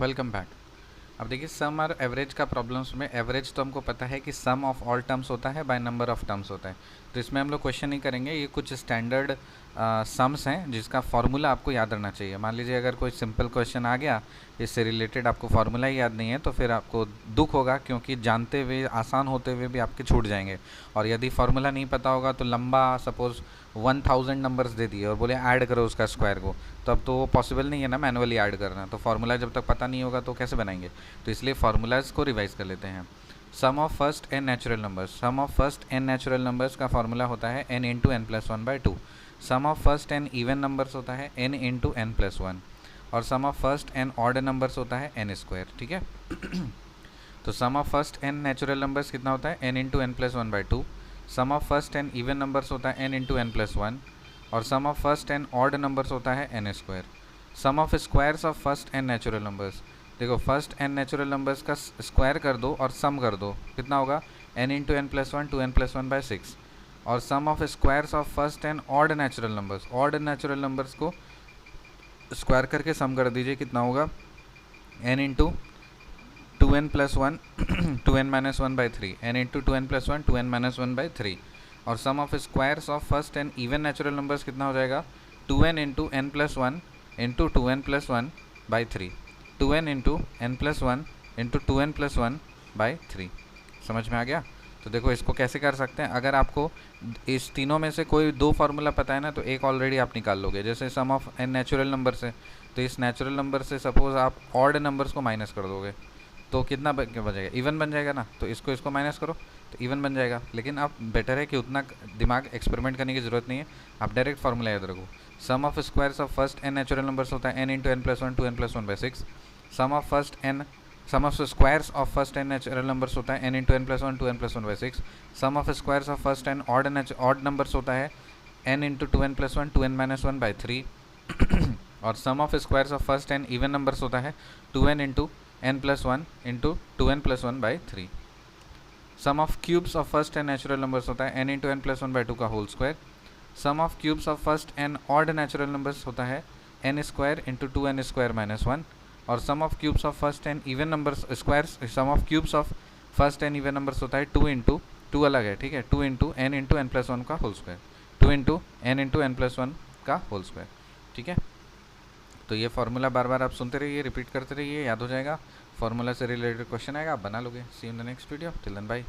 Welcome back. अब देखिए सम और एवरेज का प्रॉब्लम्स में एवरेज तो हमको पता है कि सम ऑफ ऑल टर्म्स होता है बाय नंबर ऑफ टर्म्स होता है, तो इसमें हम लोग क्वेश्चन नहीं करेंगे। ये कुछ स्टैंडर्ड सम्स हैं जिसका फार्मूला आपको याद रहना चाहिए। मान लीजिए अगर कोई सिंपल क्वेश्चन आ गया, इससे रिलेटेड आपको फार्मूला ही याद नहीं है, तो फिर आपको दुख होगा, क्योंकि जानते हुए आसान होते हुए भी आपके छूट जाएंगे। और यदि फार्मूला नहीं पता होगा तो लंबा सपोज 1000 नंबर्स दे दिए और बोले ऐड करो उसका स्क्वायर को, तो अब तो वो पॉसिबल नहीं है ना मैनुअली ऐड करना। तो फार्मूला जब तक पता नहीं होगा तो कैसे बनाएंगे। तो इसलिए फार्मूलाज को रिवाइज कर लेते हैं। Sum of first n natural numbers, sum of first n natural numbers का फार्मूला होता है n into n plus one by two. Sum of first n even numbers होता है n into n plus one, और sum of first n odd numbers होता है n square. ठीक है। तो sum of first n natural numbers कितना होता है n into n plus one by two. Sum of first n even numbers होता है n into n plus one, और sum of first n odd numbers होता है n square. Sum of squares of first n natural numbers, देखो first n natural numbers का square कर दो और सम कर दो, कितना होगा n into n plus one two n plus one by six. और sum of squares of first n odd natural numbers, odd natural numbers को स्क्वायर करके सम कर दीजिए, कितना होगा n into two n plus one two n minus one by three, n into two n plus one two n minus one by three. और sum of squares of first n even natural numbers कितना हो जाएगा, two n into n plus one into two n plus one by three, two n into n plus one into two n plus one by three. समझ में आ गया। तो देखो इसको कैसे कर सकते हैं, अगर आपको इस तीनों में से कोई दो फार्मूला पता है ना, तो एक ऑलरेडी आप निकाल लोगे। जैसे सम ऑफ एन नेचुरल नंबर से, तो इस नेचुरल नंबर से सपोज आप ऑड नंबर्स को माइनस कर दोगे तो कितना बचेगा, इवन बन जाएगा ना। तो इसको माइनस करो तो इवन बन जाएगा। लेकिन आप बेटर है कि उतना दिमाग एक्सपेरिमेंट करने की ज़रूरत नहीं है, आप डायरेक्ट फार्मूला याद रखो। Sum of squares of first n natural numbers होता है n into n plus one two n plus one by six. Sum of squares of first n natural numbers होता है n into n plus one two n plus one by six. Sum of squares of first n odd numbers होता है n into two n plus one two n minus one by three. और sum of squares of first n even numbers होता है two n into n plus one into two n plus one by three. Sum of cubes of first n natural numbers होता है n into n plus one by two का whole square. Sum of cubes of first n odd natural numbers होता है n square into two n square minus one. और sum of cubes of first n even numbers squares, sum of cubes of first n even numbers होता है two into two अलग है, ठीक है, two into n plus one का whole square, two into n plus one का whole square. ठीक है। तो ये फार्मूला बार बार आप सुनते रहिए, रिपीट करते रहिए, याद हो जाएगा। फार्मूला से रिलेटेड क्वेश्चन आएगा, आप बना लोगे। See in the next video, till then bye.